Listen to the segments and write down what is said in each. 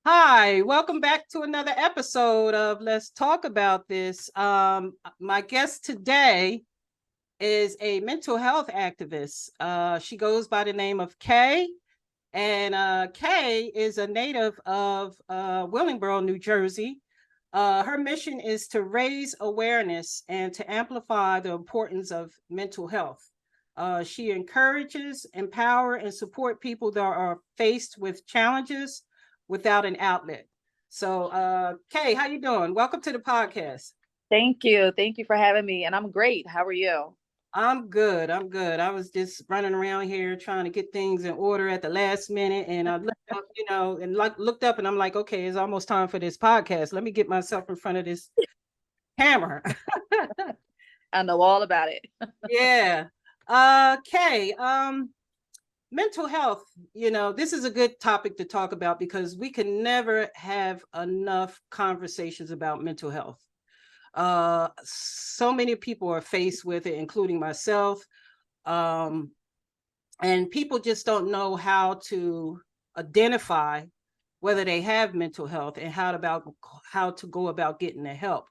Hi, welcome back to another episode of Let's Talk About This. My guest today is a mental health activist. She goes by the name of Kay, and Kay is a native of Willingboro, New Jersey. Her mission is to raise awareness and to amplify the importance of mental health. She encourages, empower, and support people that are faced with challenges without an outlet. So, Kay, how you doing? Welcome to the podcast. Thank you. Thank you for having me. And I'm great. How are you? I'm good. I'm good. I was just running around here trying to get things in order at the last minute, and I looked up, and looked up, and I'm like, okay, it's almost time for this podcast. Let me get myself in front of this camera. I know all about it. Yeah. Kay, mental health, this is a good topic to talk about because we can never have enough conversations about mental health. So many people are faced with it, including myself. Um, and people just don't know how to identify whether they have mental health and how to go about getting the help.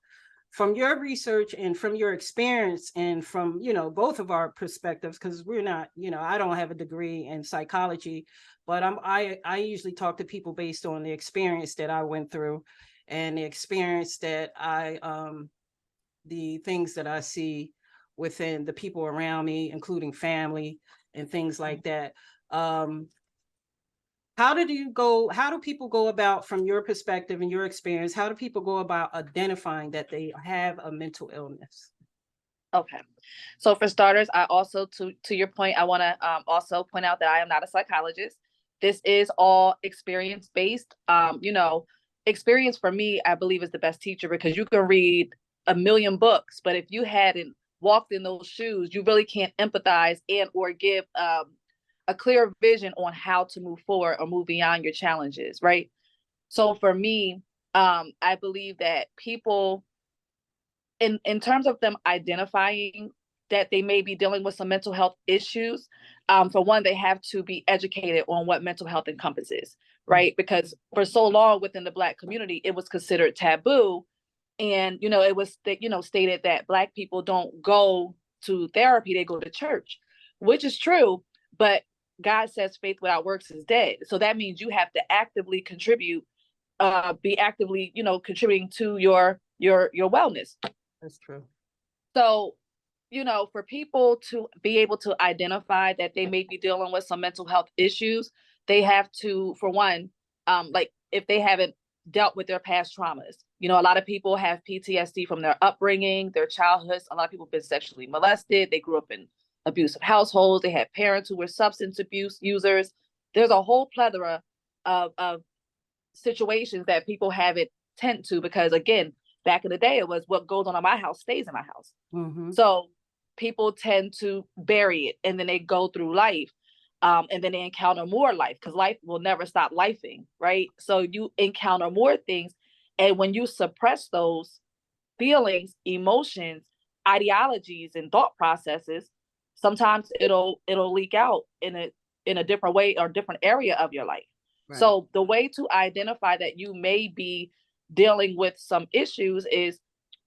From your research and from your experience and from both of our perspectives, because we're not, I don't have a degree in psychology, but I usually talk to people based on the experience that I went through and the experience that the things that I see within the people around me, including family and things like that. um how do people go about, from your perspective and your experience, how do people go about identifying that they have a mental illness? Okay. So for starters, I also to your point, I want to also point out that I am not a psychologist. This is all experience based. Experience for me, I believe, is the best teacher because you can read a million books, but if you hadn't walked in those shoes, you really can't empathize and or give a clear vision on how to move forward or move beyond your challenges, right? So for me, I believe that people, in terms of them identifying that they may be dealing with some mental health issues, for one, they have to be educated on what mental health encompasses, right? Because for so long within the Black community, it was considered taboo. And, it was, stated that Black people don't go to therapy, they go to church, which is true. But God says faith without works is dead. So that means you have to actively contribute, be actively, contributing to your wellness. That's true. So, for people to be able to identify that they may be dealing with some mental health issues, they have to, for one, like if they haven't dealt with their past traumas. A lot of people have PTSD from their upbringing, their childhoods. A lot of people have been sexually molested. They grew up in abusive households. They had parents who were substance abuse users. There's a whole plethora of situations that people haven't tend to because, again, back in the day, it was what goes on in my house stays in my house. Mm-hmm. So people tend to bury it and then they go through life. And then they encounter more life because life will never stop lifing, right? So you encounter more things. And when you suppress those feelings, emotions, ideologies, and thought processes, sometimes it'll leak out in a different way or different area of your life. Right. So the way to identify that you may be dealing with some issues is,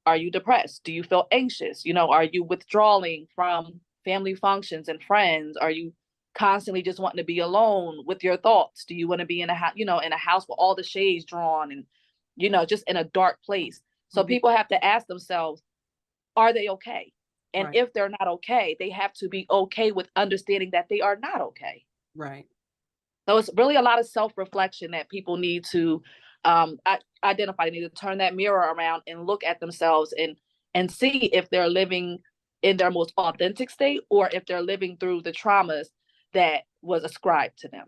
are you depressed? Do you feel anxious? Are you withdrawing from family functions and friends? Are you constantly just wanting to be alone with your thoughts? Do you want to be in a house, in a house with all the shades drawn and, just in a dark place? So Mm-hmm. people have to ask themselves, are they okay? And Right. if they're not okay, they have to be okay with understanding that they are not okay. Right. So it's really a lot of self-reflection that people need to identify. They need to turn that mirror around and look at themselves and see if they're living in their most authentic state or if they're living through the traumas that was ascribed to them.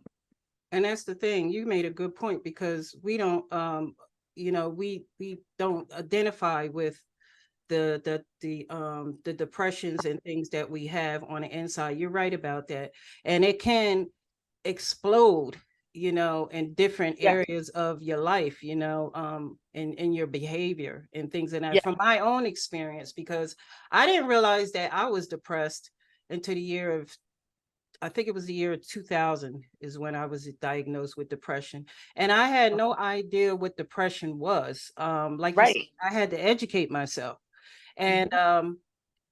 And that's the thing. You made a good point because we don't, we don't identify with the depressions and things that we have on the inside. You're right about that, and it can explode, in different Yeah. areas of your life, in your behavior and things. And that, Yeah. from my own experience, because I didn't realize that I was depressed until the year of I think it was the year 2000 is when I was diagnosed with depression. And I had no idea what depression was. Like you said, Right. I had to educate myself. And Mhm.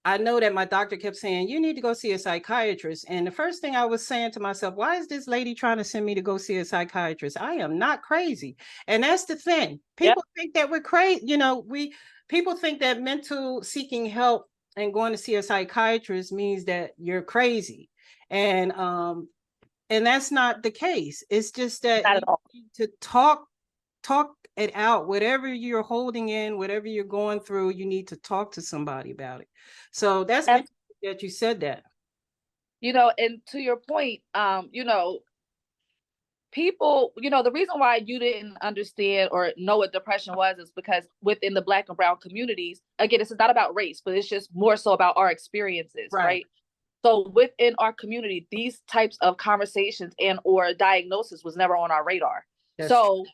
I know that my doctor kept saying, you need to go see a psychiatrist. And the first thing I was saying to myself, why is this lady trying to send me to go see a psychiatrist? I am not crazy. And that's the thing. Yep. People think that we're crazy. People think that mental seeking help and going to see a psychiatrist means that you're crazy. And that's not the case. It's just that Not you at all. need to talk it out. Whatever you're holding in, whatever you're going through, you need to talk to somebody about it. So that's And, interesting that you said that. and to your point, people, the reason why you didn't understand or know what depression was is because within the Black and brown communities, again, it's not about race, but it's just more so about our experiences, Right. right? So within our community, these types of conversations and or diagnosis was never on our radar. That's true. So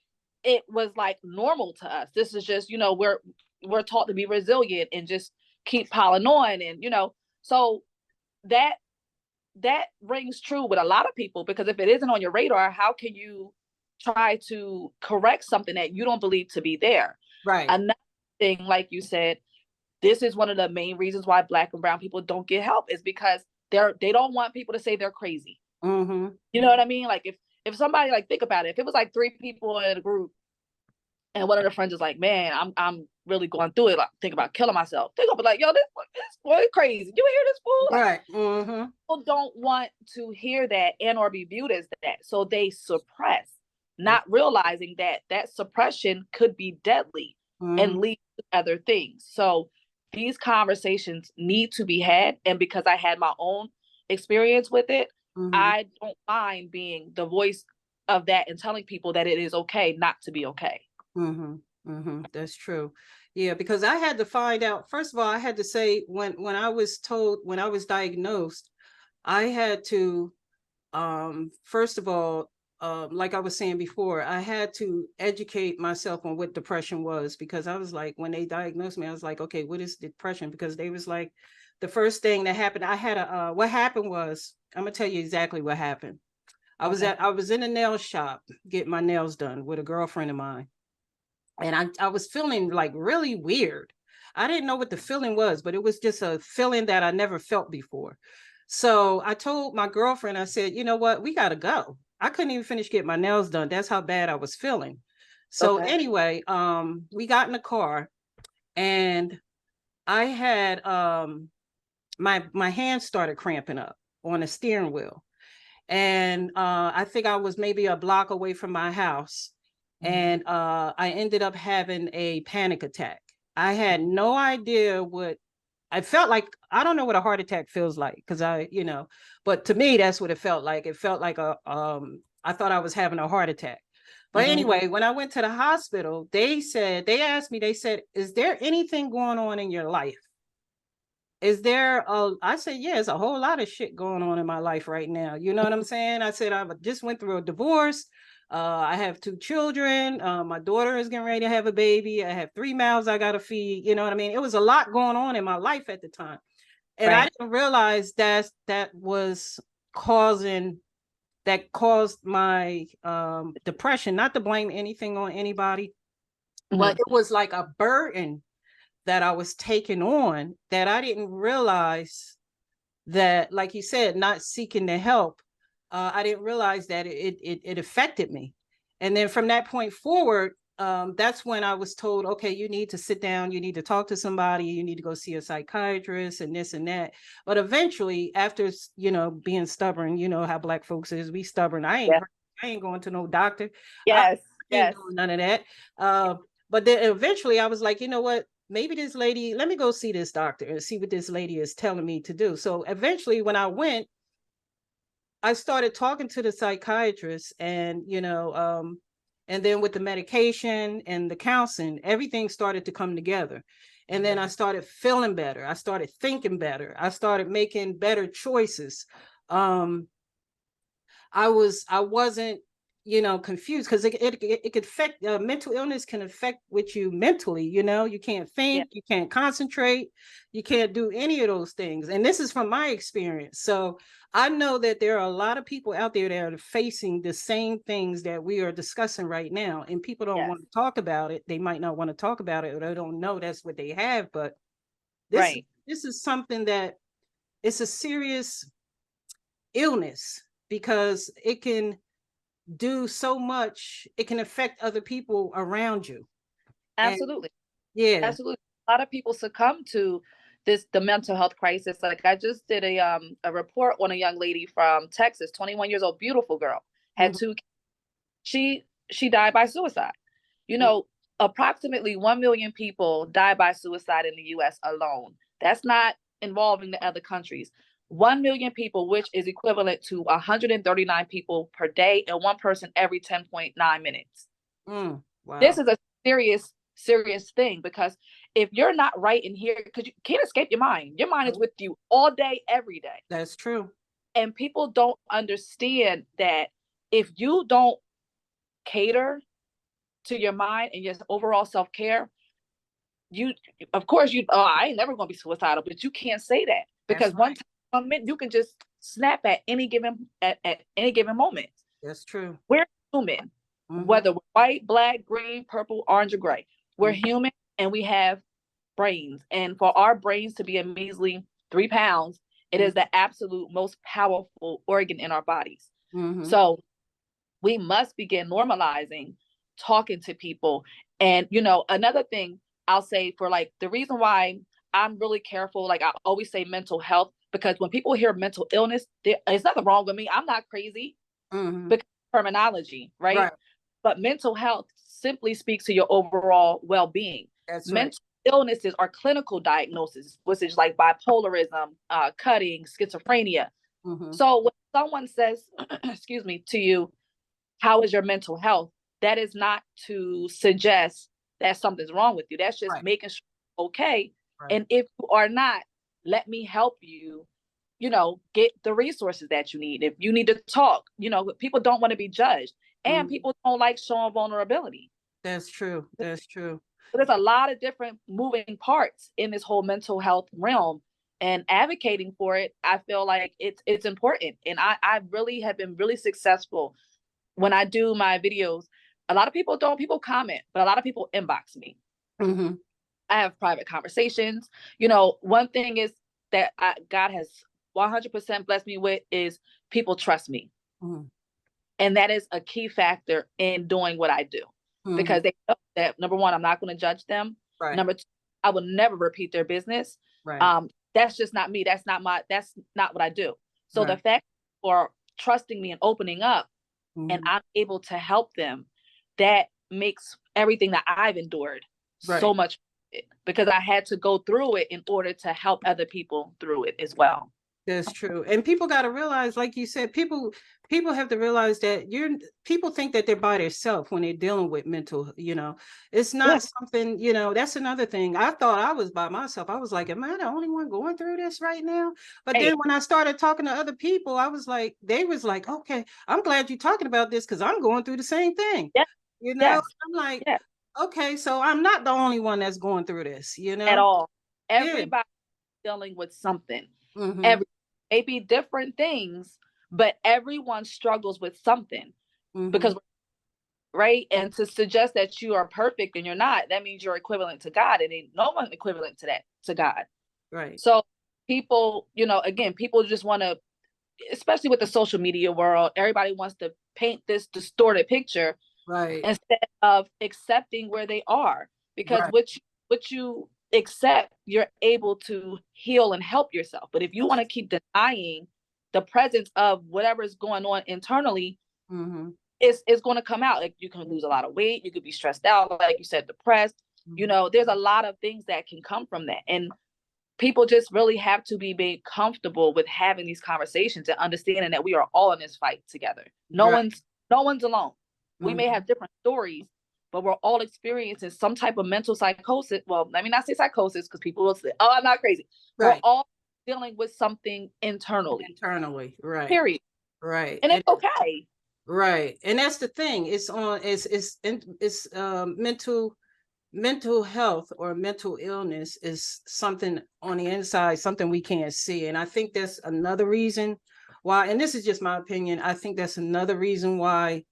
it was like normal to us. This is just, we're taught to be resilient and just keep piling on. And, so that that rings true with a lot of people, because if it isn't on your radar, how can you try to correct something that you don't believe to be there? Right. Another thing, like you said, this is one of the main reasons why Black and brown people don't get help, is because they don't want people to say they're crazy. Mm-hmm. You know what I mean? Like if somebody, like, think about it, if it was like three people in a group and one of the friends is like, man, I'm really going through it, like think about killing myself, they're gonna be like, yo, this boy crazy. You hear this fool? Like, Right. Mm-hmm. people don't want to hear that and or be viewed as that, so they suppress, not realizing that that suppression could be deadly Mm-hmm. and lead to other things. So these conversations need to be had, and because I had my own experience with it, Mm-hmm. I don't mind being the voice of that and telling people that it is okay not to be okay. Mm-hmm. Mm-hmm. That's true. Yeah, because I had to find out, first of all, I had to say when I was told, when I was diagnosed, I had to first of all, like I was saying before, I had to educate myself on what depression was, because I was like, when they diagnosed me, I was like, okay, what is depression? Because they was like, the first thing that happened, I had what happened was, I'm gonna tell you exactly what happened. Okay. I was in a nail shop getting my nails done with a girlfriend of mine. And I was feeling like really weird. I didn't know what the feeling was, but it was just a feeling that I never felt before. So I told my girlfriend, I said, you know what, we gotta go. I couldn't even finish getting my nails done. That's how bad I was feeling. So Okay. anyway, we got in the car, and I had my hands started cramping up on the steering wheel. And I think I was maybe a block away from my house, and I ended up having a panic attack. I had no idea what I felt like. I don't know what a heart attack feels like, because but to me, that's what it felt like. It felt like I thought I was having a heart attack. But Mm-hmm. anyway, when I went to the hospital, they asked me, they said, is there anything going on in your life? Is there I said, yeah, there's a whole lot of shit going on in my life right now. You know what I'm saying? I said, I just went through a divorce. I have two children. My daughter is getting ready to have a baby. I have 3 mouths I got to feed. You know what I mean? It was a lot going on in my life at the time. And I Right. didn't realize that was causing, that caused my depression. Not to blame anything on anybody, but Mm-hmm. it was like a burden that I was taking on, that I didn't realize that, like you said, not seeking the help. I didn't realize that it affected me. And then from that point forward, that's when I was told, okay, you need to sit down, you need to talk to somebody, you need to go see a psychiatrist and this and that. But eventually, after, being stubborn, you know how Black folks is, we stubborn. Yeah. I ain't going to no doctor. I Yes. ain't Yes. doing none of that. But then eventually I was like, you know what? Maybe this lady, let me go see this doctor and see what this lady is telling me to do. So eventually, when I went, I started talking to the psychiatrist, and then with the medication and the counseling, everything started to come together. And then I started feeling better. I started thinking better. I started making better choices. Um, I wasn't, confused, because it could affect, mental illness can affect with you mentally. You can't Yeah. think, you can't concentrate, you can't do any of those things. And this is from my experience. So I know that there are a lot of people out there that are facing the same things that we are discussing right now, and people don't Yes, want to talk about it. They might not want to talk about it, or they don't know that's what they have. But this right. this is something that it's a serious illness because it can do so much. It can affect other people around you. And Absolutely. yeah. Absolutely. A lot of people succumb to the mental health crisis. Like I just did a report on a young lady from Texas, 21 years old, beautiful girl, had Mhm, two she died by suicide. You mhm, know, approximately 1 million people die by suicide in the US alone. That's not involving the other countries. 1 million people, which is equivalent to 139 people per day and one person every 10.9 minutes. This wow. is a serious, serious thing because if you're not right in here, because you can't escape your mind is Nope, with you all day, every day. that's true. And people don't understand that if you don't cater to your mind and your overall self-care, you of course you oh, I ain't never gonna be suicidal, but you can't say that That's because one right. time 1 minute you can just snap at any given moment. That's true. We're human, Hmm. whether we're white, black, green, purple, orange, or gray. We're human and we have brains. And for our brains to be a measly 3 pounds, it is the absolute most powerful organ in our bodies. Hmm. So we must begin normalizing talking to people. And, another thing I'll say for like the reason why I'm really careful, like I always say mental health, because when people hear mental illness, there's nothing wrong with me. I'm not crazy Hmm. because terminology, right? Right. But mental health simply speaks to your overall well-being. That's right. Mental illnesses are clinical diagnoses, which is like bipolarism, cutting, schizophrenia. Hmm. So when someone says, excuse me, to you, how is your mental health? That is not to suggest that something's wrong with you. That's just Right. making sure you're okay. Right. And if you are not, let me help you, get the resources that you need. If you need to talk, people don't want to be judged and Mhm. people don't like showing vulnerability. That's true. That's true. So there's a lot of different moving parts in this whole mental health realm, and advocating for it, I feel like it's important. And I really have been really successful when I do my videos. A lot of people don't, people comment, but a lot of people inbox me. Hmm. I have private conversations. One thing is that God has 100% blessed me with is people trust me. Hmm. And that is a key factor in doing what I do Hmm. because they know that number one, I'm not going to judge them. Right. Number two, I will never repeat their business. Right. That's just not me. That's not what I do. So the Right. fact for trusting me and opening up and Hmm. I'm able to help them, that makes everything that I've endured so Right. much because I had to go through it in order to help other people through it as well. That's true. And people got to realize, like you said, people have to realize that people think that they're by themselves when they're dealing with mental. It's Yeah, not something, that's another thing. I thought I was by myself. I was like, am I the only one going through this right now? But right. then when I started talking to other people, they was like, okay, I'm glad you're talking about this because I'm going through the same thing. Yeah, yes, I'm like, yeah, okay, so I'm not the only one that's going through this, at all. Yeah. Everybody dealing with something. Mm-hmm. Every maybe different things, but everyone struggles with something Mm-hmm. because right. And to suggest that you are perfect and you're not, that means you're equivalent to God, and ain't no one equivalent to that to God. Right. So people, again, people just want to, especially with the social media world, everybody wants to paint this distorted picture Right. instead of accepting where they are. Because Right. what you accept, you're able to heal and help yourself. But if you want to keep denying the presence of whatever is going on internally, Mm-hmm. it's going to come out. Like you can lose a lot of weight, you could be stressed out, like you said, depressed. Mm-hmm. There's a lot of things that can come from that. And people just really have to be made comfortable with having these conversations and understanding that we are all in this fight together. No Right. one's no one's alone. We may Mm-hmm. have different stories, but we're all experiencing some type of mental psychosis. Well, let me not say psychosis because people will say, "Oh, I'm not crazy." We're Right. all dealing with something internally. Internally. Right. Period. Right. And it's okay. Right. And that's the thing. It's mental health or mental illness is something on the inside, something we can't see. And I think that's another reason why, and this is just my opinion, I think that's another reason why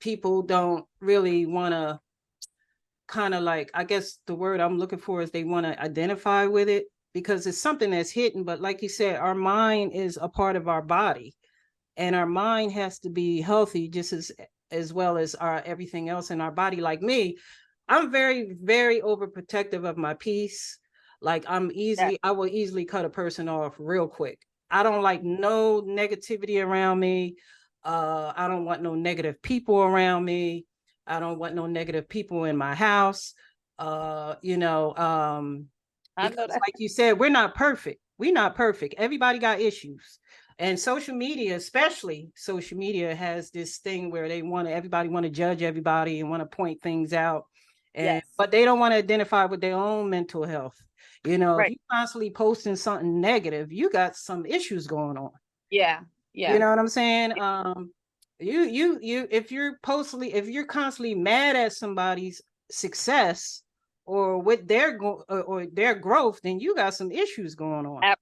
people don't really want to kind of like, I guess the word I'm looking for is they want to identify with it, because it's something that's hidden. But like you said, our mind is a part of our body, and our mind has to be healthy just as well as our everything else in our body. Like me, I'm very, very overprotective of my peace. Like I will easily cut a person off real quick. I don't like no negativity around me. I don't want no negative people around me. I don't want no negative people in my house. You know, I know because that. like you said, we're not perfect. We're not perfect. Everybody got issues. And social media, especially social media, has this thing where everybody want to judge everybody and want to point things out. And Yes. but they don't want to identify with their own mental health. You know, if Right. you constantly posting something negative, you got some issues going on. Yeah. You Yeah. know what I'm saying? If you're constantly mad at somebody's success or with or their growth, then you got some issues going on. Ab-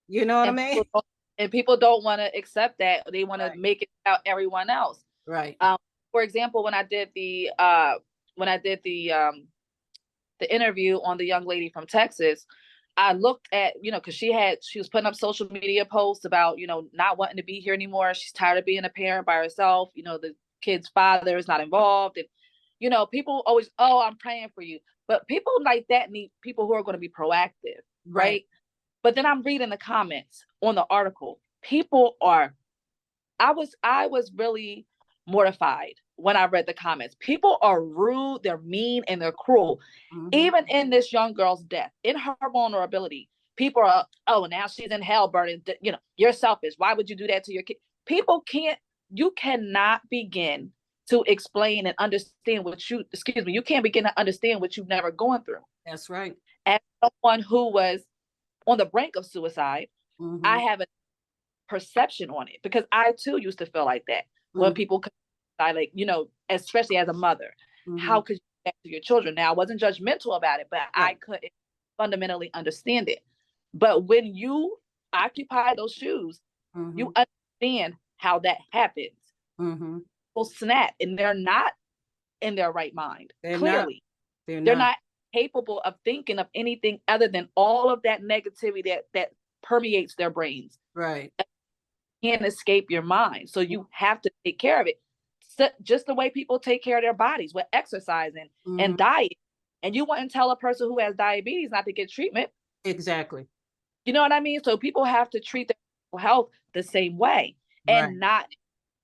You know what I And mean? people don't want to accept that. They want to Right. make it about everyone else. Right. For example, when I did the interview on the young lady from Texas, I looked at, because she was putting up social media posts about, not wanting to be here anymore. She's tired of being a parent by herself. The kid's father is not involved. And, people always, oh, I'm praying for you. But people like that need people who are going to be proactive, right? But then I'm reading the comments on the article. I was really mortified when I read the comments. People are rude, they're mean, and they're cruel. Mm-hmm. Even in this young girl's death, in her vulnerability, people are, oh, now she's in hell burning. You're selfish. Why would you do that to your kid? You cannot begin to explain and understand you can't begin to understand what you've never gone through. That's right. As someone who was on the brink of suicide, Mm-hmm. I have a perception on it, because I too used to feel like that when people like, especially as a mother, how could you do that to your children? Now, I wasn't judgmental about it, but I couldn't fundamentally understand it. But when you occupy those shoes, you understand how that happens. People snap, and they're not in their right mind. Clearly, they're not capable of thinking of anything other than all of that negativity that permeates their brains. Right. Can't escape your mind. So you have to take care of it. So, just the way people take care of their bodies with exercising and diet. And you wouldn't tell a person who has diabetes not to get treatment. Exactly. You know what I mean? So people have to treat their mental health the same way and not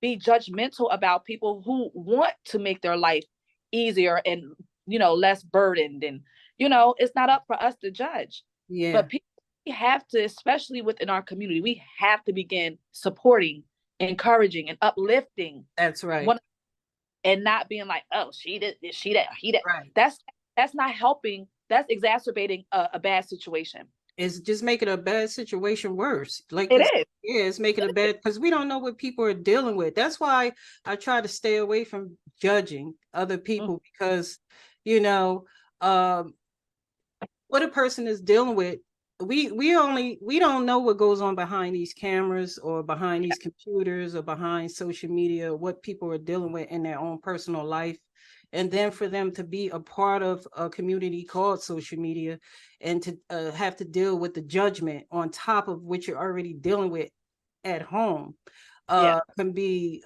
be judgmental about people who want to make their life easier and, less burdened. And, it's not up for us to judge. Yeah. But people, we have to, especially within our community, we have to begin supporting, encouraging, and uplifting. That's right. And not being like, oh, she did, he did. Right. That's not helping. That's exacerbating a bad situation. It's just making a bad situation worse. Like it is. Yeah, it's making it bad because we don't know what people are dealing with. That's why I try to stay away from judging other people because, what a person is dealing with, we don't know what goes on behind these cameras or behind these computers or behind social media, what people are dealing with in their own personal life. And then for them to be a part of a community called social media and to have to deal with the judgment on top of what you're already dealing with at home can be,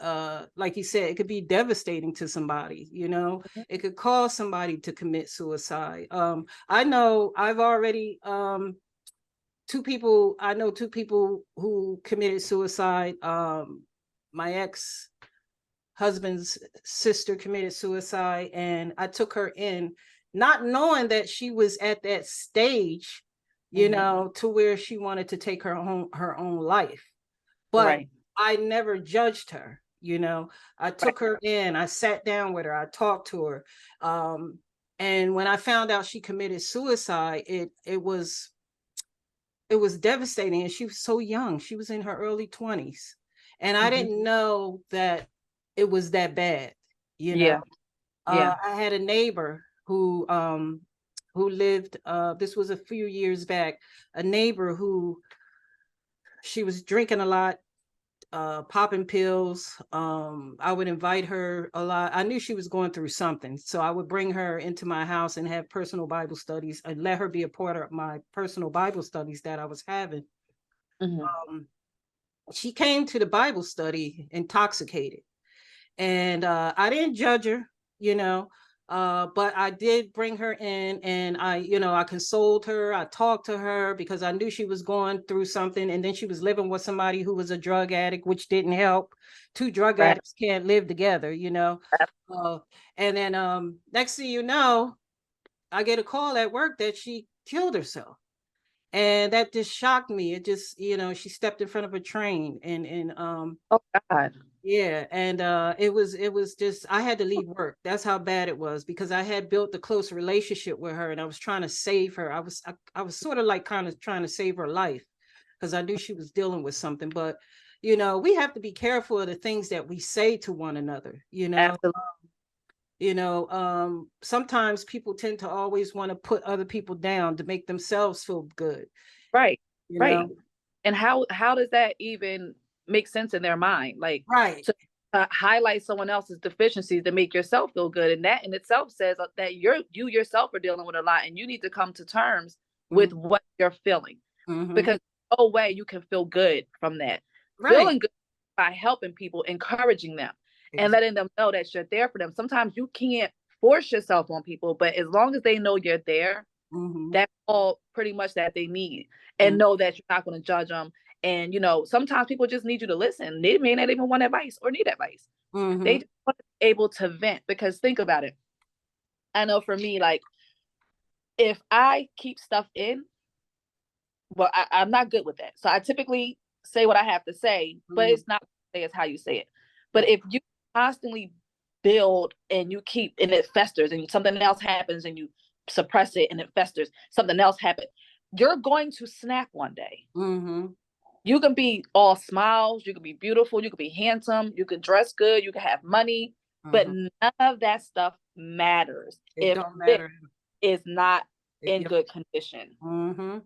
like you said, it could be devastating to somebody. It could cause somebody to commit suicide. I know two people who committed suicide. My ex husband's sister committed suicide, and I took her in not knowing that she was at that stage, to where she wanted to take her own life. But I never judged her. I took her in, I sat down with her, I talked to her. And when I found out she committed suicide, it was devastating. And she was so young. She was in her early 20s. And I didn't know that it was that bad. I had a neighbor who lived, this was a few years back, a neighbor who she was drinking a lot, popping pills. I would invite her a lot. I knew she was going through something, so I would bring her into my house and have personal Bible studies and let her be a part of my personal Bible studies that I was having. Mhm. She came to the Bible study intoxicated, and I didn't judge her, you know, but I did bring her in, and I consoled her. I talked to her because I knew she was going through something, and then she was living with somebody who was a drug addict, which didn't help. Two drug Right. addicts can't live together, you know. Uh, and then next thing you know, I get a call at work that she killed herself. And that just shocked me. It just, she stepped in front of a train, and Oh God. yeah, and it was just, I had to leave work. That's how bad it was, because I had built a close relationship with her and I was trying to save her. I was sort of like kind of trying to save her life because I knew she was dealing with something. But we have to be careful of the things that we say to one another, Absolutely. sometimes people tend to always want to put other people down to make themselves feel good, Right. you Right. know. And how does that even make sense in their mind? Like, Right. to highlight someone else's deficiencies to make yourself feel good, and that in itself says that you yourself are dealing with a lot, and you need to come to terms with Mm-hmm. what you're feeling, Mm-hmm. because no way you can feel good from that. Right. Feeling good by helping people, encouraging them, and Exactly. letting them know that you're there for them. Sometimes you can't force yourself on people, but as long as they know you're there, Mm-hmm. that's all pretty much that they need, and know that you're not going to judge them. And sometimes people just need you to listen. They may not even want advice or need advice. They Mm-hmm. just want to be able to vent, because think about it. I know for me, like, if I keep stuff in, well, I'm not good with that. So I typically say what I have to say, but Mm-hmm. it's not say it's how you say it. But That, if you constantly build and you keep, and it festers, and something else happens and you suppress it and it festers, something else happens, you're going to snap one day. mm-hmm. You can be all smiles, you can be beautiful, you can be handsome, you can dress good, you can have money, but Mm-hmm. none of that stuff matters It if don't it matter is not if in you. good condition. Mm-hmm.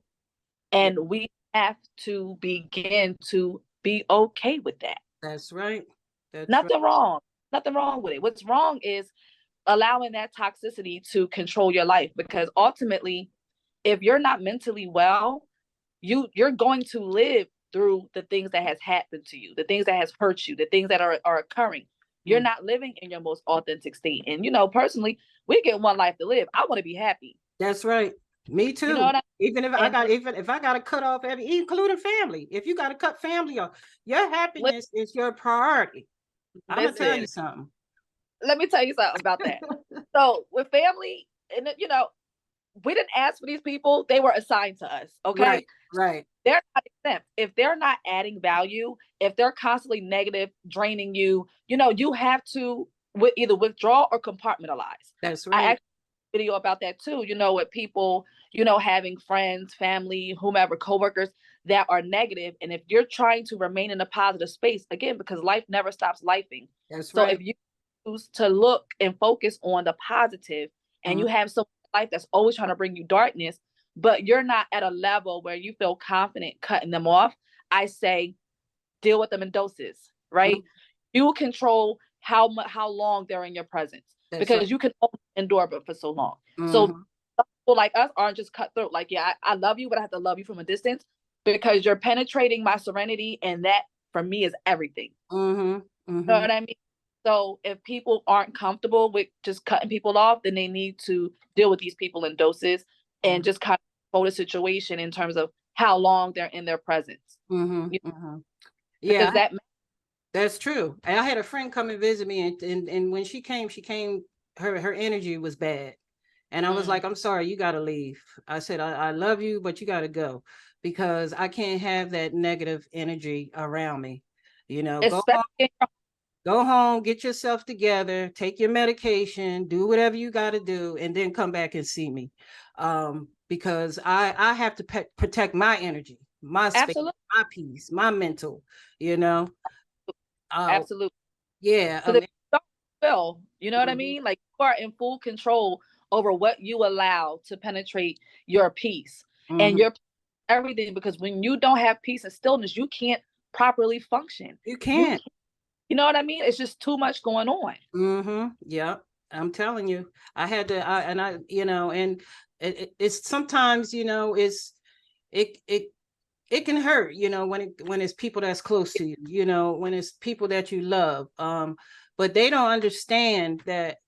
Yeah, And we have to begin to be okay with that. that's right. That's right. Nothing wrong. Nothing wrong with it. What's wrong is allowing that toxicity to control your life, because ultimately, if you're not mentally well, you're going to live through the things that has happened to you, the things that has hurt you, the things that are occurring. You're Mm. not living in your most authentic state. And personally, we get one life to live. I want to be happy. That's right. Me You know too. what I Even if I mean? And got even if I got to cut off including family. If you got to cut family off, your happiness is your priority. I'm gonna tell listen, you something. let me tell you something about that. So with family, and we didn't ask for these people; they were assigned to us. Right. Okay, Right. they're not exempt. If they're not adding value, if they're constantly negative, draining you, you have to either withdraw or compartmentalize. That's I right. actually did a video about that too. With people, having friends, family, whomever, coworkers that are negative, and if you're trying to remain in a positive space, again, because life never stops lifing. That's So right. if you choose to look and focus on the positive, and Mm. you have some life that's always trying to bring you darkness, but you're not at a level where you feel confident cutting them off, I say deal with them in doses, right? Mm. You control how long they're in your presence, That's right. because you can only endure it for so long. So Mm-hmm. people like us aren't just cutthroat. Like, yeah, I love you, but I have to love you from a distance, because you're penetrating my serenity, and that for me is everything. Mm-hmm. You know Mm-hmm. what I mean? So if people aren't comfortable with just cutting people off, then they need to deal with these people in doses, and just kind of hold a situation in terms of how long they're in their presence. Mm-hmm. You Mm-hmm. Because Yeah, that that's true. And I had a friend come and visit me, and when she came, her energy was bad. And I was mm, like, I'm sorry, you gotta leave. I said, I love you, but you gotta go, because I can't have that negative energy around me. especially Go home, get yourself together, take your medication, do whatever you gotta do, and then come back and see me. Because I have to protect my energy, my space, absolutely, my peace, my mental, you know. Uh absolutely. yeah, Because if you don't feel, you know what I mhm, mean? Like, you are in full control over what you allow to penetrate your peace and mhm, your everything, because when you don't have peace and stillness, you can't properly function. You can't. You know what I mean? It's just too much going on. Mm-hmm. Yeah. I'm telling you, I had to, and it's sometimes, it can hurt, when it's people that's close to you, when it's people that you love. But they don't understand that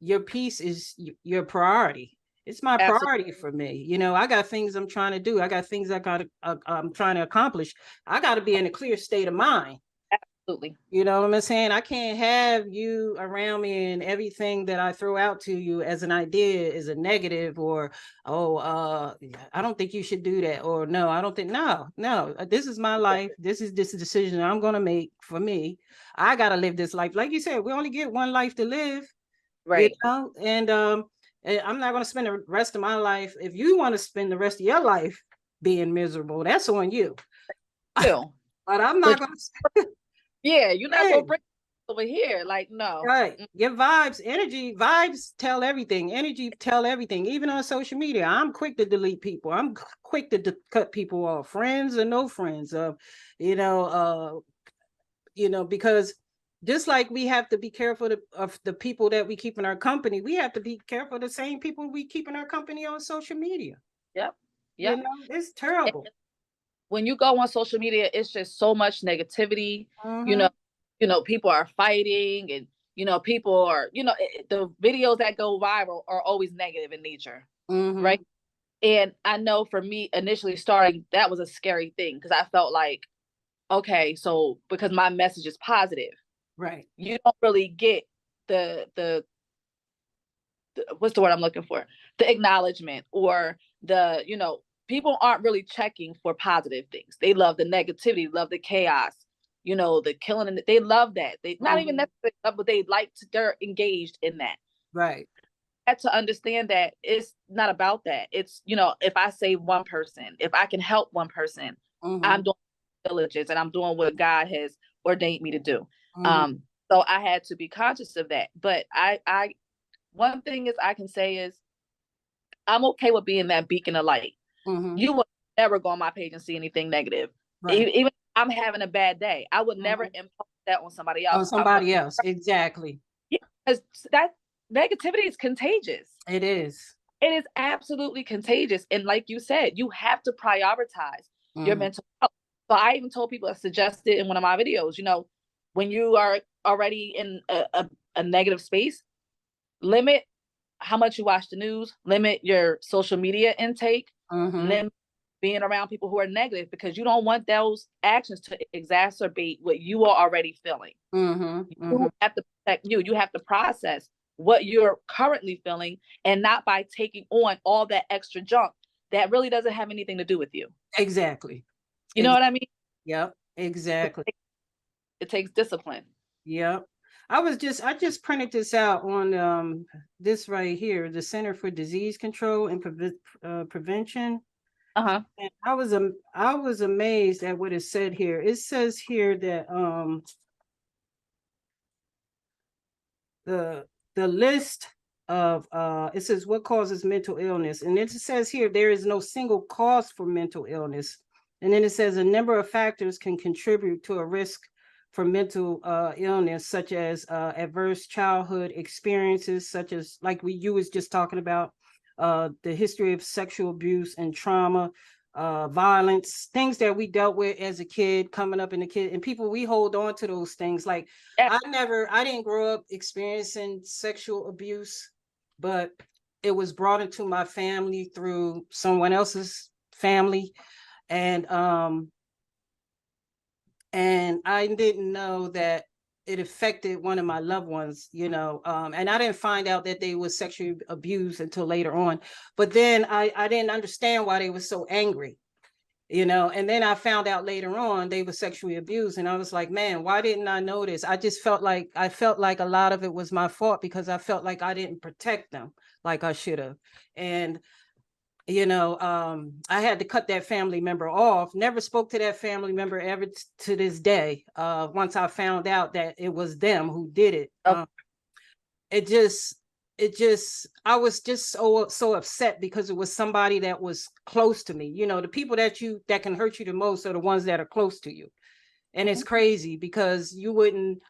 your peace is your priority. It's my Absolutely. priority for me. I got things I'm trying to do. I got things I'm trying to accomplish. I got to be in a clear state of mind. Absolutely. You know what I'm saying? I can't have you around me and everything that I throw out to you as an idea is a negative, or, I don't think you should do that. Or no, I don't think, no, this is my life. This is decision I'm going to make for me. I got to live this life. Like you said, we only get one life to live, Right. and I'm not going to spend the rest of my life. If you want to spend the rest of your life being miserable, that's on you. But I'm not going to. Yeah, you're not gonna bring over here. Like, no. Right. Your vibes tell everything. Energy tell everything. Even on social media, I'm quick to delete people. I'm quick to cut people off, friends or no friends. Because just like we have to be careful of the people that we keep in our company, we have to be careful of the same people we keep in our company on social media. Yep. It's terrible. And when you go on social media, it's just so much negativity. People are fighting, and people are, the videos that go viral are always negative in nature. Right. And I know for me, initially starting, that was a scary thing, because I felt like, okay, so because my message is positive, right, you don't really get the what's the word I'm looking for? The acknowledgement, or people aren't really checking for positive things. They love the negativity, love the chaos, the killing, and they love that. They not even necessarily love, but they're engaged in that. Right. I had to understand that it's not about that. It's, if I save one person, if I can help one person, I'm doing diligence, and I'm doing what God has ordained me to do. So I had to be conscious of that. But I one thing is I can say is I'm okay with being that beacon of light. You will never go on my page and see anything negative. Right. Even if I'm having a bad day, I would never impose that on somebody else. On somebody else, exactly. Yeah, because that negativity is contagious. It is. It is absolutely contagious. And like you said, you have to prioritize your mental health. So I even told people, I suggested in one of my videos, when you are already in a negative space, limit how much you watch the news, limit your social media intake, limit being around people who are negative, because you don't want those actions to exacerbate what you are already feeling. You have to protect you. You have to process what you're currently feeling, and not by taking on all that extra junk that really doesn't have anything to do with you. Exactly. You know what I mean? Yep, exactly. It takes discipline. Yep. I just printed this out on this right here, the Center for Disease Control and Prevention. And I was amazed at what it said here. It says here that the list of it says what causes mental illness, and it says here there is no single cause for mental illness, and then it says a number of factors can contribute to a risk for mental illness, such as adverse childhood experiences, such as like you was just talking about, the history of sexual abuse and trauma, violence, things that we dealt with as a kid, coming up in the kid, and people, we hold on to those things. Like I didn't grow up experiencing sexual abuse, but it was brought into my family through someone else's family. And I didn't know that it affected one of my loved ones, and I didn't find out that they were sexually abused until later on. But then I didn't understand why they were so angry, and then I found out later on they were sexually abused. And I was like, man, why didn't I know this? I felt like a lot of it was my fault, because I felt like I didn't protect them like I should have. And I had to cut that family member off, never spoke to that family member ever to this day. Once I found out that it was them who did it, it just, I was just so upset because it was somebody that was close to me. You know, the people that can hurt you the most are the ones that are close to you. And it's crazy because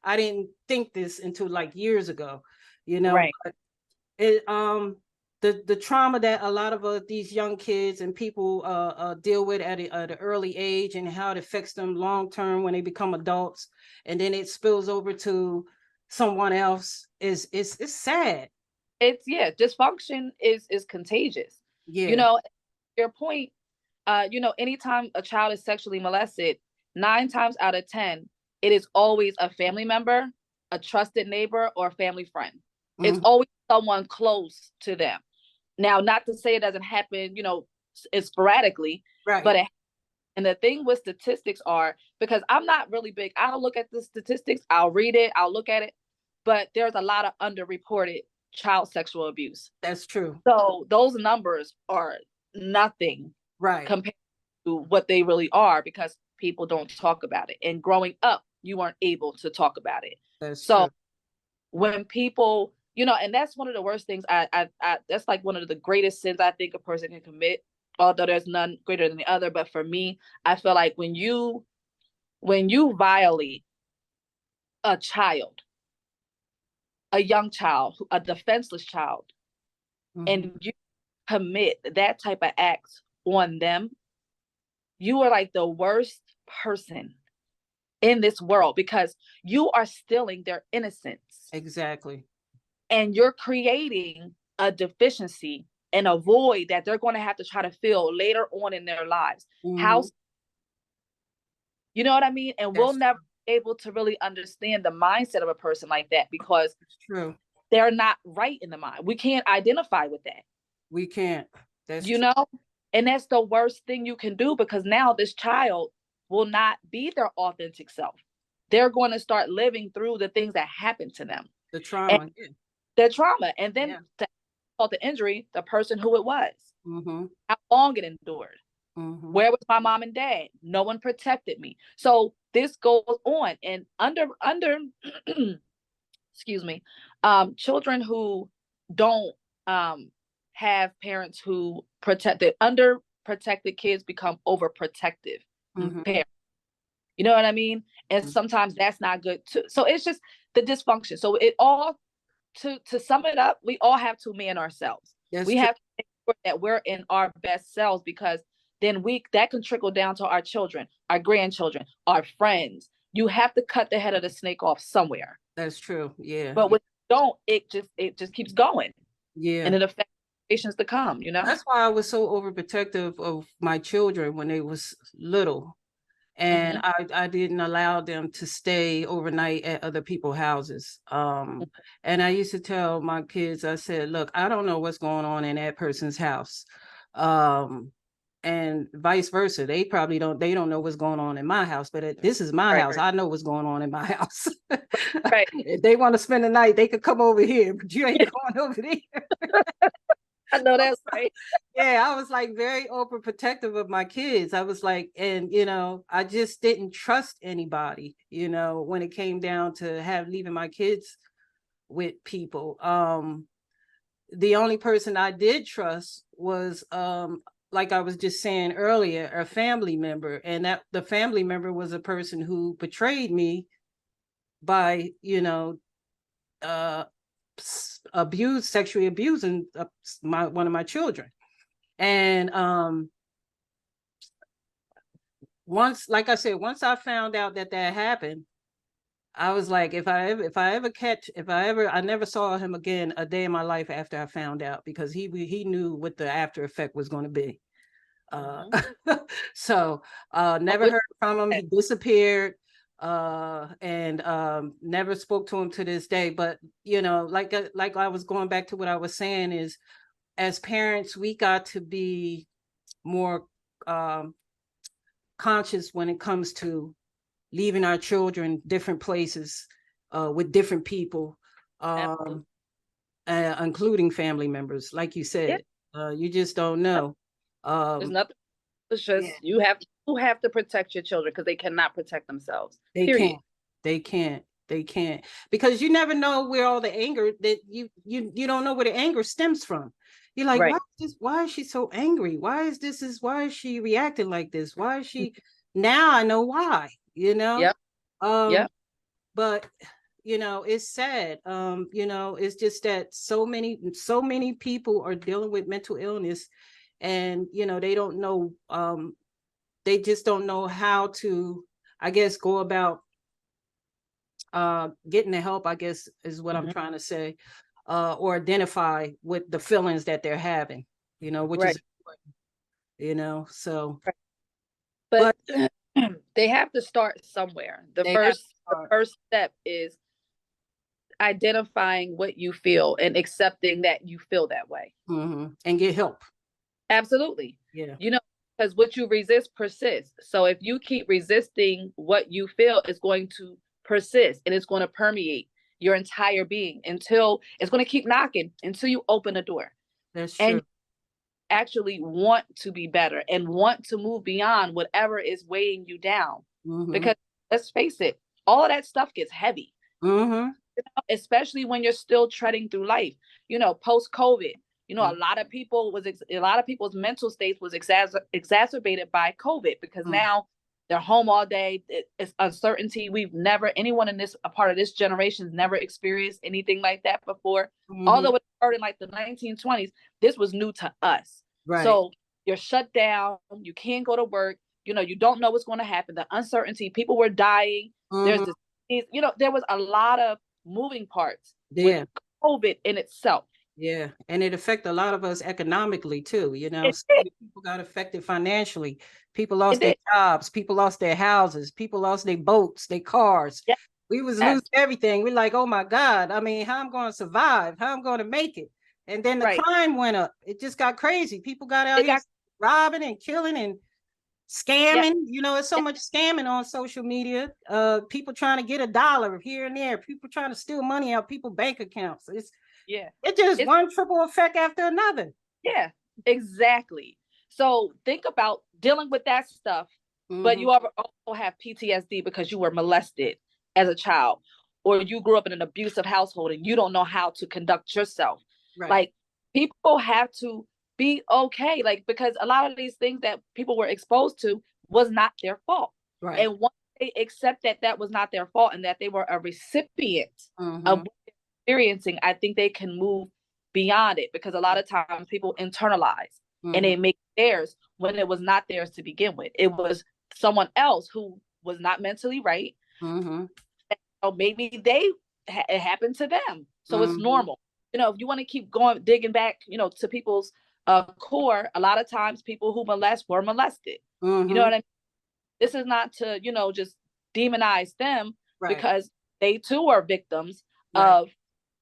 I didn't think this until like years ago, you know. Right. But it the trauma that a lot of these young kids and people deal with at an early age, and how it affects them long term when they become adults, and then it spills over to someone else, is it's sad. It's, yeah, dysfunction is contagious. You Yeah. know, your point, anytime a child is sexually molested, 9 times out of 10, it is always a family member, a trusted neighbor, or a family friend. It's Mhm. always someone close to them. Now, not to say it doesn't happen, it's sporadically, Right. but and the thing with statistics are, because I'm not really big, I'll look at the statistics, I'll read it, I'll look at it, but there's a lot of underreported child sexual abuse. That's true. So those numbers are nothing Right. compared to what they really are, because people don't talk about it. And growing up, you weren't able to talk about it. That's So true. when people, and that's one of the worst things. That's like one of the greatest sins I think a person can commit. Although there's none greater than the other, but for me, I feel like when you violate a child, a young child, a defenseless child, Mhm. and you commit that type of act on them, you are like the worst person in this world, because you are stealing their innocence Exactly. and you're creating a deficiency and a void that they're going to have to try to fill later on in their lives. How, Mhm. you know what I mean? And we'll That's never be able to really understand the mindset of a person like that, because true. they're not right in the mind. We can't identify with that, We can't. That's you true. know? And that's the worst thing you can do, because now this child will not be their authentic self. They're going to start living through the things that happened to them The and trauma. Yeah. their trauma. And then Yeah. to call the injury, the person who it was, Mhm. how long it endured. Mhm. Where was my mom and dad? No one protected me. So this goes on. And under excuse me, children who don't have parents who protect, the under protected kids become overprotective Mhm. parents. You know what I mean? And Mhm. sometimes that's not good too. So it's just the dysfunction. So it all, to sum it up, we all have to man ourselves. That's We true. have to make sure that we're in our best selves, because then that can trickle down to our children, our grandchildren, our friends. You have to cut the head of the snake off somewhere. That's true. Yeah. But when you don't, it just keeps going, Yeah. and it affects generations to come. That's why I was so overprotective of my children when they was little. And Hmm. I didn't allow them to stay overnight at other people's houses. And I used to tell my kids, I said, look, I don't know what's going on in that person's house. Um, and vice versa. They don't know what's going on in my house, but this is my Right, house. I know what's going on in my house. right. If they want to spend the night, they could come over here, but you ain't going over there. I know that's right. Yeah, I was like very overprotective of my kids. I was like, and I just didn't trust anybody, when it came down to leaving my kids with people. The only person I did trust was like I was just saying earlier, a family member. And that the family member was a person who betrayed me by, uh sexually abusing one of my children. And once, like I said, once I found out that happened, I was like, I never saw him again a day in my life after I found out, because he knew what the after effect was going to be. Mhm. So But never with heard from him. that, He disappeared, and never spoke to him to this day. But like I was going back to what I was saying is, as parents, we got to be more um, conscious when it comes to leaving our children different places with different people, absolutely. including family members. Like you Yeah, said, you just don't know. there's Um, nothing. It's yeah, just you have to protect your children, because they cannot protect themselves. they Period. can't. They can't. They can't, because you never know where all the anger that you don't know where the anger stems from. You're like, Right. why is she so angry? Why is she reacting like this? Why is she now I know why, you know? Yep. Um, Yep. but it's sad. It's just that so many people are dealing with mental illness, and they don't know, they just don't know how to, I guess, go about getting the help, I guess is what I'm trying to say, or identify with the feelings that they're having, which Right. is important, so Right. but But they have to start somewhere. The they have to start. first step is identifying what you feel and accepting that you feel that way. And get help. Absolutely. Yeah. Because what you resist persists. So if you keep resisting what you feel, it's going to persist and it's going to permeate your entire being until it's going to keep knocking until you open the door. That's And true. actually want to be better and want to move beyond whatever is weighing you down. Because let's face it, all of that stuff gets heavy. Especially when you're still treading through life, post COVID, a lot of people's mental states was exacerbated by COVID, because now they're home all day. It's uncertainty. Anyone in a part of this generation has never experienced anything like that before. Although it started in like the 1920s, this was new to us. Right. So you're shut down. You can't go to work. You don't know what's going to happen. The uncertainty, people were dying. There's this, there was a lot of moving parts with COVID in itself. Yeah, and it affected a lot of us economically too. People got affected financially. People lost their jobs. People lost their houses. People lost their boats, their cars. Yes. We was losing everything. We're like, oh my God. I mean, how I'm going to survive? How I'm going to make it? And then the crime went up. It just got crazy. People got out here robbing and killing and scamming. It's so much scamming on social media. People trying to get $1 here and there. People trying to steal money out people's bank accounts. It's just one triple effect after another. Yeah, exactly. So think about dealing with that stuff, but you also have PTSD because you were molested as a child, or you grew up in an abusive household and you don't know how to conduct yourself. Right. Like, people have to be okay, because a lot of these things that people were exposed to was not their fault. Right. And once they accept that was not their fault and that they were a recipient of experiencing, I think they can move beyond it, because a lot of times people internalize and they make theirs when it was not theirs to begin with. It was someone else who was not mentally right. Or maybe it happened to them. So it's normal. If you want to keep going, digging back, to people's core, a lot of times people who molest were molested. You know what I mean? This is not to, just demonize them, because they too are victims of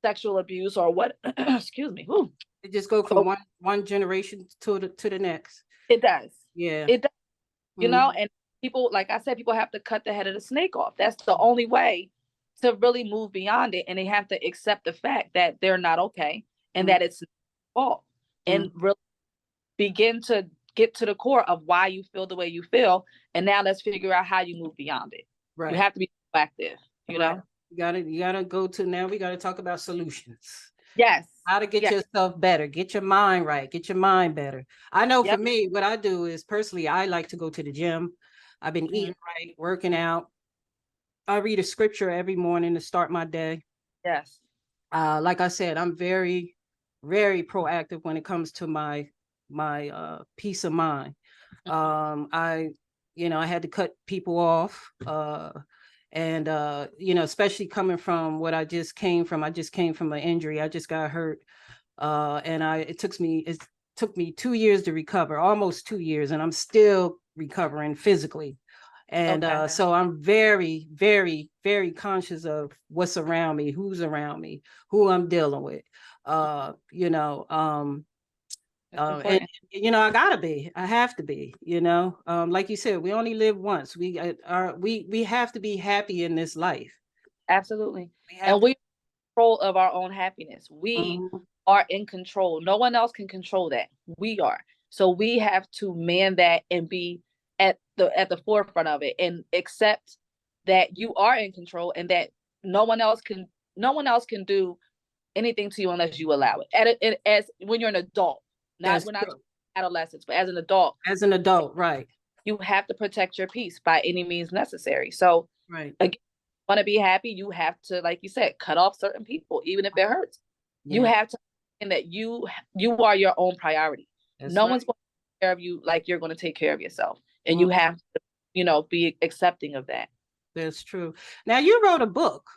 sexual abuse or what. Excuse me. Whew. It just go from one generation to the next. It does. Yeah. It does. And people, like I said, people have to cut the head of the snake off. That's the only way to really move beyond it. And they have to accept the fact that they're not okay and that it's their fault, and really begin to get to the core of why you feel the way you feel. And now let's figure out how you move beyond it. Right. You have to be proactive, know? You gotta go to, now we gotta talk about solutions. Yes. How to get yourself better, get your mind right, get your mind better. I know for me, what I do is, personally, I like to go to the gym. I've been eating right, working out. I read a scripture every morning to start my day. Yes. Like I said, I'm very, very proactive when it comes to my peace of mind. I had to cut people off. And especially coming from what I just came from an injury. I just got hurt. And it took me 2 years to recover, almost 2 years, and I'm still recovering physically. And so I'm very, very, very conscious of what's around me, who's around me, who I'm dealing with. And I have to be, like you said, we only live once. We have to be happy in this life. Absolutely. We control of our own happiness. We are in control. No one else can control that. We are. So we have to man that and be at the forefront of it, and accept that you are in control, and that no one else can do anything to you unless you allow it. As when you're an adult, That's we're not true. adolescents, but as an adult, As an adult, right, you have to protect your peace by any means necessary. So right. again, want to be happy, you have to, like you said, cut off certain people, even if it hurts. You Yeah, have to understand that you are your own priority. that's No right. one's going to take care of you like you're going to take care of yourself. And Mm, you have to, be accepting of that. that's true. Now you wrote a book.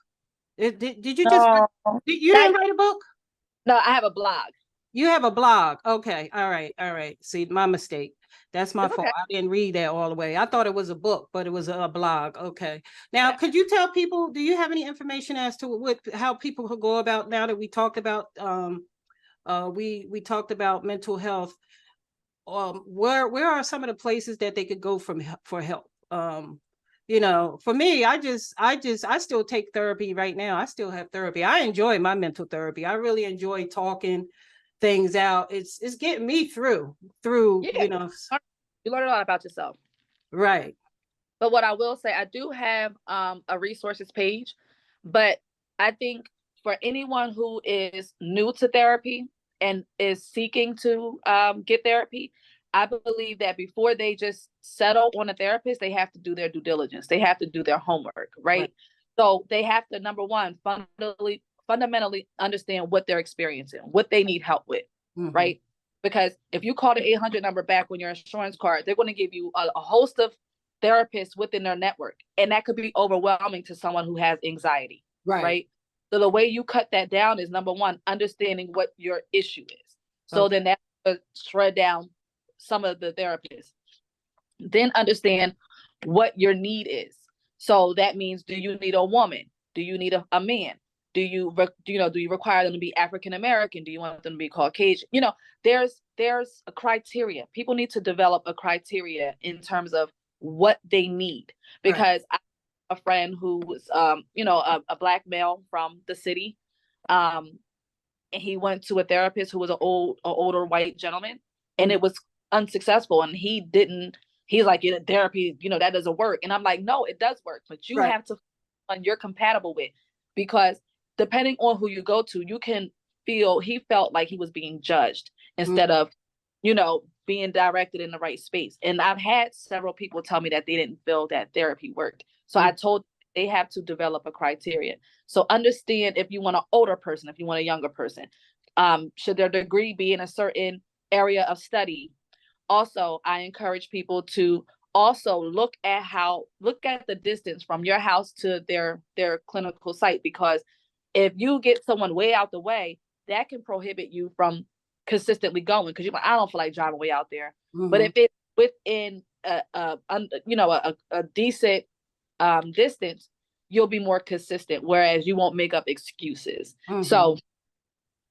Did you just, No, you that, didn't write a book? no, I have a blog. You have a blog. Okay. All right. All right. See, my mistake. That's my It's fault. okay. I didn't read that all the way. I thought it was a book, but it was a blog. Okay. Now, could you tell people, do you have any information as to how people could go about, now that we talked about we talked about mental health, where are some of the places that they could go for help? For me, I still take therapy right now. I still have therapy. I enjoy my mental therapy. I really enjoy talking things out. It's getting me through, Yeah, you learn a lot about yourself. right. But what I will say, I do have a resources page, but I think for anyone who is new to therapy and is seeking to get therapy, I believe that before they just settle on a therapist, they have to do their due diligence. They have to do their homework, right? Right. So they have to, number one, fundamentally understand what they're experiencing, what they need help with, Mm-hmm. right? Because if you call the 800 number back on your insurance card, they're going to give you a host of therapists within their network, and that could be overwhelming to someone who has anxiety, right? So the way you cut that down is, number one, understanding what your issue is. So Okay. then that will shred down some of the therapists. Then understand what your need is. So that means, do you need a woman? Do you need a man? Do you require them to be African American? Do you want them to be Caucasian? There's a criteria. People need to develop a criteria in terms of what they need, because I have a friend who was a black male from the city, and he went to a therapist who was an older white gentleman, and it was unsuccessful, and he's like, in therapy, that doesn't work. And I'm like, no, it does work, but you have to find you're compatible with, because depending on who you go to, you can feel he felt like he was being judged instead of being directed in the right space. And I've had several people tell me that they didn't feel that therapy worked. So I told they have to develop a criteria. So understand, if you want an older person, if you want a younger person, should their degree be in a certain area of study? Also, I encourage people to also look at the distance from your house to their clinical site, because if you get someone way out the way, that can prohibit you from consistently going, because you're like, I don't feel like driving way out there. But if it's within a decent distance, you'll be more consistent, whereas you won't make up excuses. So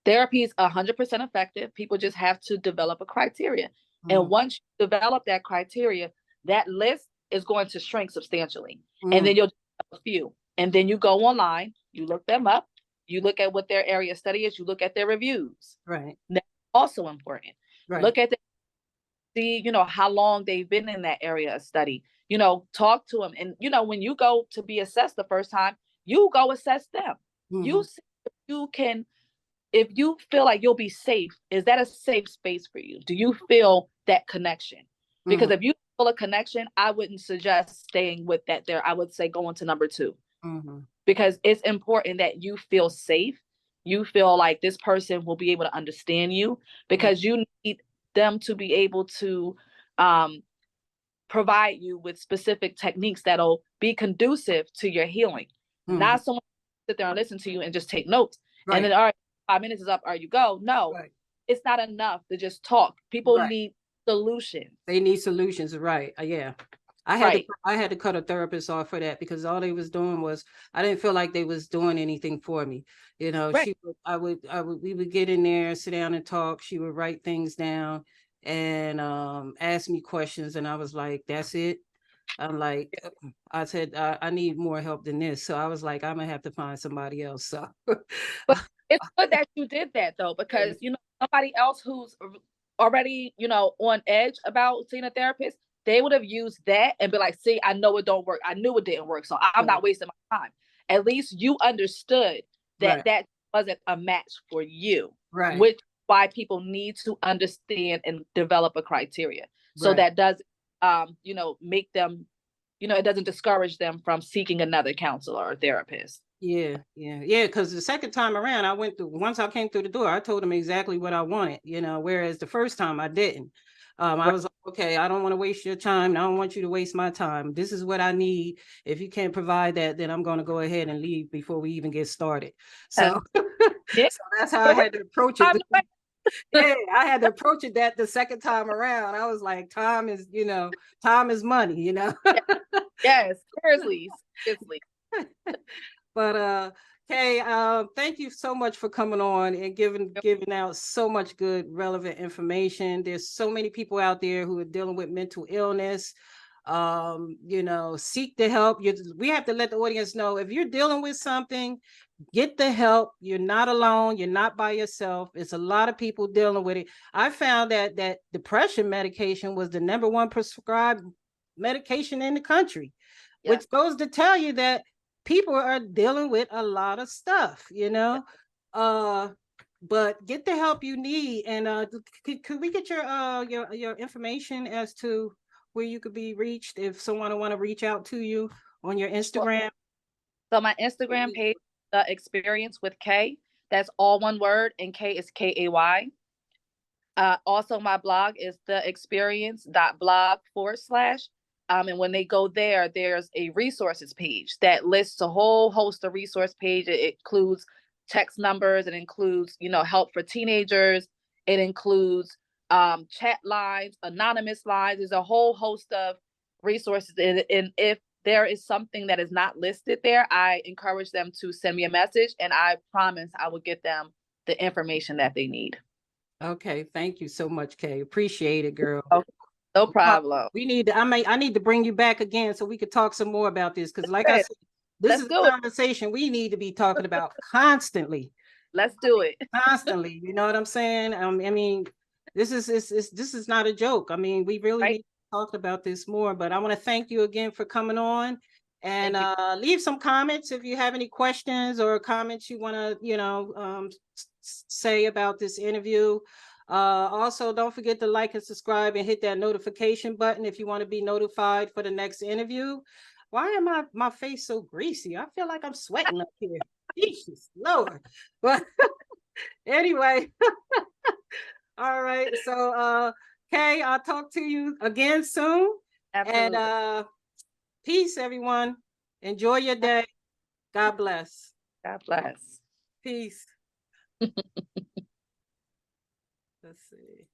therapy is 100% effective. People just have to develop a criteria. And once you develop that criteria, that list is going to shrink substantially. And then you'll have a few. And then you go online, you look them up, you look at what their area of study is, you look at their reviews. Right. That's also important. Right. Look at see, how long they've been in that area of study. Talk to them. And, when you go to be assessed the first time, you go assess them. You see if you can, if you feel like you'll be safe, is that a safe space for you? Do you feel that connection? Because if you feel a connection, I wouldn't suggest staying with that there. I would say going to number 2. Because it's important that you feel safe. You feel like this person will be able to understand you, because you need them to be able to provide you with specific techniques that'll be conducive to your healing. Not someone sit there and listen to you and just take notes. And then, all right, 5 minutes is up, or you go. No, it's not enough to just talk. People need solutions. They need solutions, right? Yeah. I had to cut a therapist off for that, because all they was doing was, I didn't feel like they was doing anything for me. We would get in there, sit down and talk. She would write things down and ask me questions, and I was like, that's it. I'm like, I said, I need more help than this. So I was like, I'm gonna have to find somebody else. So but it's good that you did that, though, because somebody else who's already on edge about seeing a therapist, they would have used that and be like, see, I know it don't work. I knew it didn't work, so I'm not wasting my time. at least you understood that Right. that wasn't a match for you, Right. which why people need to understand and develop a criteria. So Right. that does, you know, make them, you know, it doesn't discourage them from seeking another counselor or therapist. Yeah, yeah, yeah. Because the second time around, once I came through the door, I told them exactly what I wanted, whereas the first time I didn't. I Right. was like, okay, I don't want to waste your time. And I don't want you to waste my time. This is what I need. If you can't provide that, then I'm going to go ahead and leave before we even get started. So, Yeah. so that's how I had to approach it. I'm like, Yeah, I had to approach it that the second time around. I was like, time is money. yes, seriously, seriously. But Kay, thank you so much for coming on and giving out so much good relevant information. There's so many people out there who are dealing with mental illness. Seek the help. We have to let the audience know if you're dealing with something, get the help. You're not alone. You're not by yourself. It's a lot of people dealing with it. I found that depression medication was the number one prescribed medication in the country, Yeah. which goes to tell you that people are dealing with a lot of stuff. But get the help you need. And could we get your information as to where you could be reached if someone want to reach out to you on your Instagram? So my Instagram page, The Experience with Kay. That's all one word, and Kay is Kay. Also, my blog is theexperience.blog/. And when they go there, there's a resources page that lists a whole host of resource page. It includes text numbers. It includes, help for teenagers. It includes chat lines, anonymous lines. There's a whole host of resources. And if there is something that is not listed there, I encourage them to send me a message, and I promise I will get them the information that they need. Okay, thank you so much, Kay. Appreciate it, girl. Okay, no problem. I need to bring you back again so we could talk some more about this. Because like I Good. said, this Let's is do a it. conversation we need to be talking about constantly. Let's do it. Constantly. You know what I'm saying? I mean, this is not a joke. I mean, we really Right. need to talk about this more. But I want to thank you again for coming on. And Thank you. leave some comments if you have any questions or comments you want to, say about this interview. Also, don't forget to like and subscribe and hit that notification button if you want to be notified for the next interview. Why am my face so greasy? I feel like I'm sweating up here. Jesus Lord. But anyway, all right. So Kay, I'll talk to you again soon. Absolutely. And peace, everyone. Enjoy your day. God bless. God bless. Peace. Let's see.